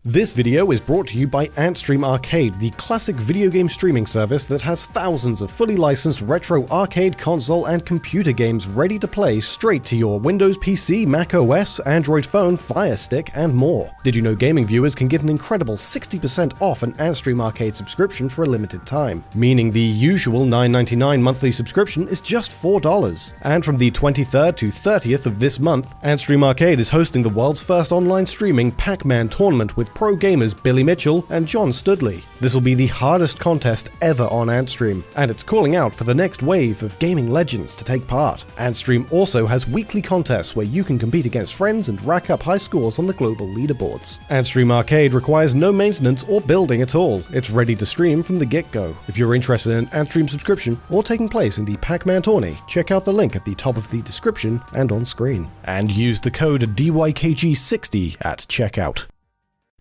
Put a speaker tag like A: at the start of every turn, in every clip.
A: This video is brought to you by Antstream Arcade, the classic video game streaming service that has thousands of fully licensed retro arcade, console, and computer games ready to play straight to your Windows PC, Mac OS, Android phone, Fire Stick, and more. Did you know gaming viewers can get an incredible 60% off an Antstream Arcade subscription for a limited time, meaning the usual $9.99 monthly subscription is just $4. And from the 23rd to 30th of this month, Antstream Arcade is hosting the world's first online streaming Pac-Man tournament with pro gamers Billy Mitchell and John Studley. This will be the hardest contest ever on Antstream, and it's calling out for the next wave of gaming legends to take part. Antstream also has weekly contests where you can compete against friends and rack up high scores on the global leaderboards. Antstream Arcade requires no maintenance or building at all. It's ready to stream from the get-go. If you're interested in an Antstream subscription or taking place in the Pac-Man tourney, check out the link at the top of the description and on screen. And use the code DYKG60 at checkout.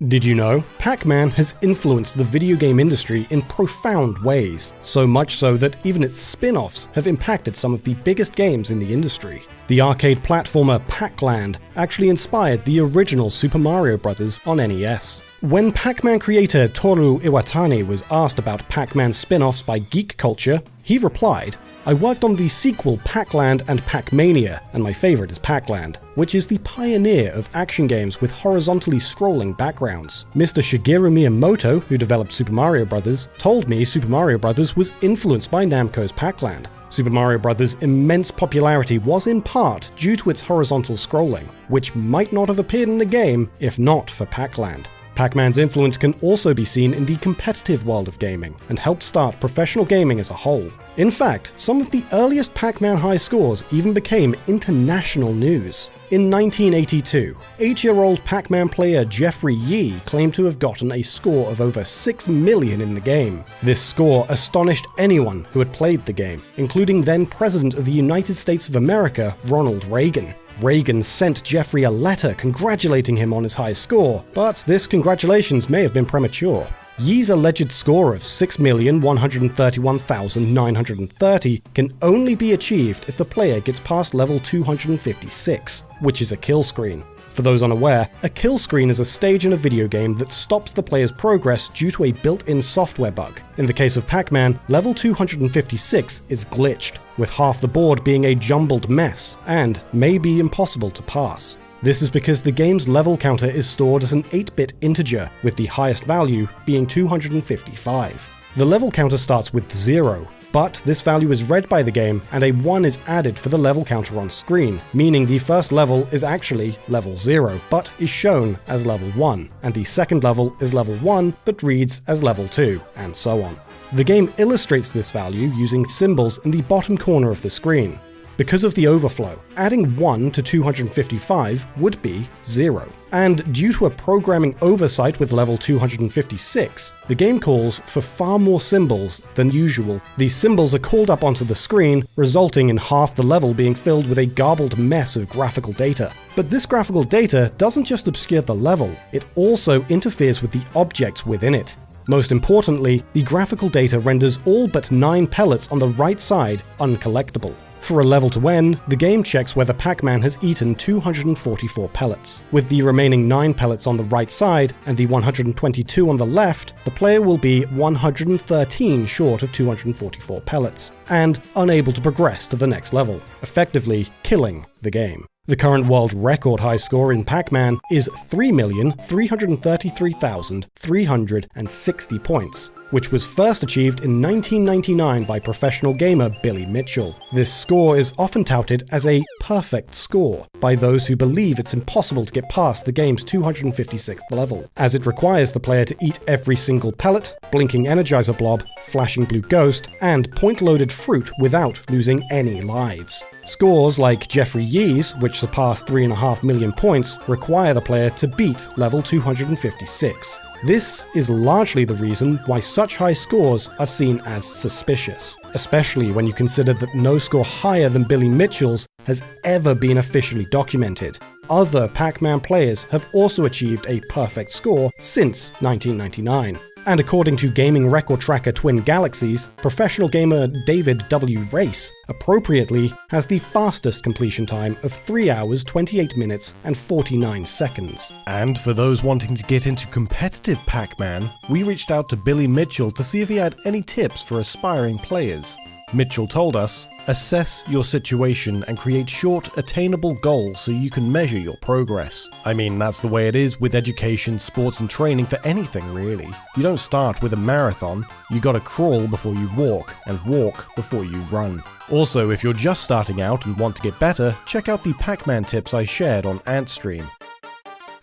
A: Did you know? Pac-Man has influenced the video game industry in profound ways, so much so that even its spin-offs have impacted some of the biggest games in the industry. The arcade platformer Pac-Land actually inspired the original Super Mario Bros. On NES. When Pac-Man creator Toru Iwatani was asked about Pac-Man spin-offs by Geek Culture, he replied, "I worked on the sequel Pac-Land and Pac-Mania, and my favorite is Pac-Land, which is the pioneer of action games with horizontally scrolling backgrounds. Mr. Shigeru Miyamoto, who developed Super Mario Bros., told me Super Mario Bros. Was influenced by Namco's Pac-Land. Super Mario Bros.' immense popularity was in part due to its horizontal scrolling, which might not have appeared in the game if not for Pac-Land." Pac-Man's influence can also be seen in the competitive world of gaming, and helped start professional gaming as a whole. In fact, some of the earliest Pac-Man high scores even became international news. In 1982, 8-year-old Pac-Man player Jeffrey Yee claimed to have gotten a score of over 6 million in the game. This score astonished anyone who had played the game, including then President of the United States of America, Ronald Reagan. Reagan sent Jeffrey a letter congratulating him on his high score, but this congratulations may have been premature. Yee's alleged score of 6,131,930 can only be achieved if the player gets past level 256, which is a kill screen. For those unaware, a kill screen is a stage in a video game that stops the player's progress due to a built-in software bug. In the case of Pac-Man, level 256 is glitched, with half the board being a jumbled mess, and may be impossible to pass. This is because the game's level counter is stored as an 8-bit integer, with the highest value being 255. The level counter starts with 0, but this value is read by the game and a 1 is added for the level counter on screen, meaning the first level is actually level 0, but is shown as level 1, and the second level is level 1 but reads as level 2, and so on. The game illustrates this value using symbols in the bottom corner of the screen. Because of the overflow, adding 1 to 255 would be 0. And due to a programming oversight with level 256, the game calls for far more symbols than usual. These symbols are called up onto the screen, resulting in half the level being filled with a garbled mess of graphical data. But this graphical data doesn't just obscure the level, it also interferes with the objects within it. Most importantly, the graphical data renders all but 9 pellets on the right side uncollectible. For a level to end, the game checks whether Pac-Man has eaten 244 pellets. With the remaining 9 pellets on the right side and the 122 on the left, the player will be 113 short of 244 pellets, and unable to progress to the next level, effectively killing the game. The current world record high score in Pac-Man is 3,333,360 points, which was first achieved in 1999 by professional gamer Billy Mitchell. This score is often touted as a perfect score by those who believe it's impossible to get past the game's 256th level, as it requires the player to eat every single pellet, blinking energizer blob, flashing blue ghost, and point-loaded fruit without losing any lives. Scores like Jeffrey Yee's, which surpass 3.5 million points, require the player to beat level 256. This is largely the reason why such high scores are seen as suspicious, especially when you consider that no score higher than Billy Mitchell's has ever been officially documented. Other Pac-Man players have also achieved a perfect score since 1999. And according to gaming record tracker Twin Galaxies, professional gamer David W. Race appropriately has the fastest completion time of 3 hours, 28 minutes, and 49 seconds.
B: And for those wanting to get into competitive Pac-Man, we reached out to Billy Mitchell to see if he had any tips for aspiring players. Mitchell told us, "Assess your situation and create short, attainable goals so you can measure your progress." I mean, that's the way it is with education, sports and training for anything really. You don't start with a marathon, you gotta crawl before you walk, and walk before you run. Also, if you're just starting out and want to get better, check out the Pac-Man tips I shared on Antstream.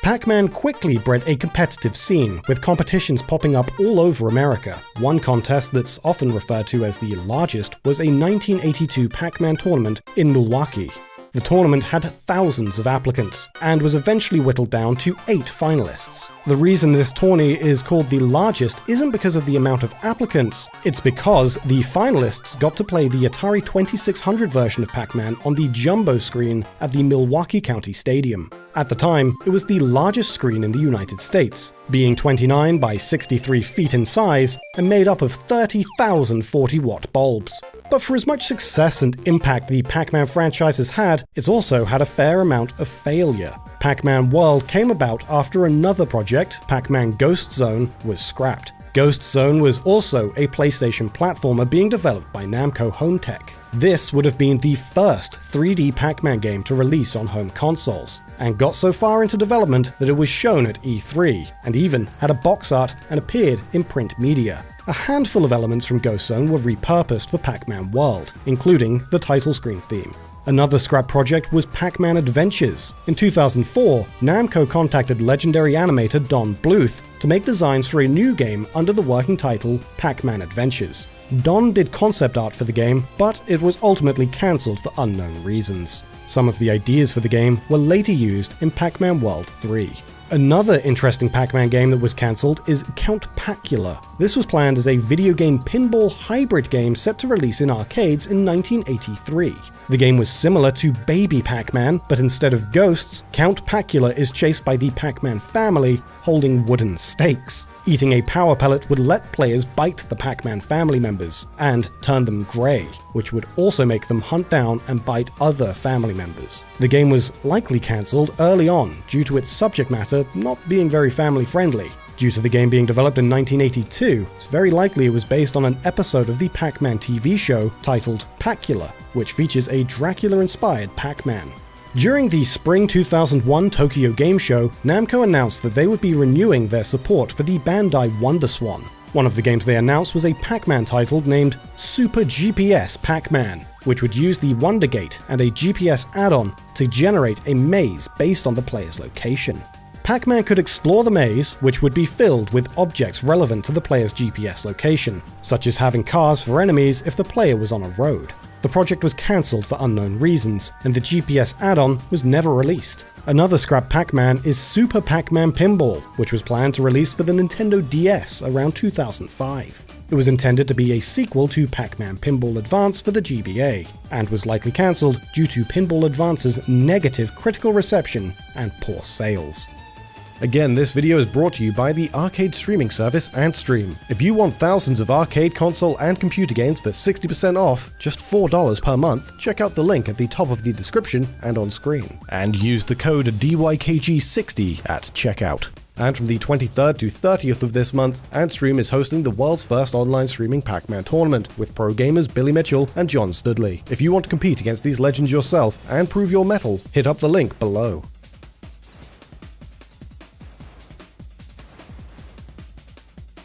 A: Pac-Man quickly bred a competitive scene, with competitions popping up all over America. One contest that's often referred to as the largest was a 1982 Pac-Man tournament in Milwaukee. The tournament had thousands of applicants, and was eventually whittled down to 8 finalists. The reason this tourney is called the largest isn't because of the amount of applicants, it's because the finalists got to play the Atari 2600 version of Pac-Man on the jumbo screen at the Milwaukee County Stadium. At the time, it was the largest screen in the United States, being 29 by 63 feet in size and made up of 30,000 40-watt bulbs. But for as much success and impact the Pac-Man franchise has had, it's also had a fair amount of failure. Pac-Man World came about after another project, Pac-Man Ghost Zone, was scrapped. Ghost Zone was also a PlayStation platformer being developed by Namco Home Tech. This would have been the first 3D Pac-Man game to release on home consoles, and got so far into development that it was shown at E3, and even had a box art and appeared in print media. A handful of elements from Ghost Zone were repurposed for Pac-Man World, including the title screen theme. Another scrap project was Pac-Man Adventures. In 2004, Namco contacted legendary animator Don Bluth to make designs for a new game under the working title Pac-Man Adventures. Don did concept art for the game, but it was ultimately cancelled for unknown reasons. Some of the ideas for the game were later used in Pac-Man World 3. Another interesting Pac-Man game that was cancelled is Count Pacula. This was planned as a video game pinball hybrid game set to release in arcades in 1983. The game was similar to Baby Pac-Man, but instead of ghosts, Count Pacula is chased by the Pac-Man family holding wooden stakes. Eating a power pellet would let players bite the Pac-Man family members and turn them grey, which would also make them hunt down and bite other family members. The game was likely cancelled early on due to its subject matter not being very family friendly. Due to the game being developed in 1982, it's very likely it was based on an episode of the Pac-Man TV show titled Pacula, which features a Dracula-inspired Pac-Man. During the Spring 2001 Tokyo Game Show, Namco announced that they would be renewing their support for the Bandai WonderSwan. One of the games they announced was a Pac-Man title named Super GPS Pac-Man, which would use the Wonder Gate and a GPS add-on to generate a maze based on the player's location. Pac-Man could explore the maze, which would be filled with objects relevant to the player's GPS location, such as having cars for enemies if the player was on a road. The project was cancelled for unknown reasons, and the GPS add-on was never released. Another scrap Pac-Man is Super Pac-Man Pinball, which was planned to release for the Nintendo DS around 2005. It was intended to be a sequel to Pac-Man Pinball Advance for the GBA, and was likely cancelled due to Pinball Advance's negative critical reception and poor sales.
B: Again, this video is brought to you by the arcade streaming service Antstream. If you want thousands of arcade, console, and computer games for 60% off, just $4 per month, check out the link at the top of the description and on screen. And use the code DYKG60 at checkout. And from the 23rd to 30th of this month, Antstream is hosting the world's first online streaming Pac-Man tournament, with pro gamers Billy Mitchell and John Studley. If you want to compete against these legends yourself and prove your mettle, hit up the link below.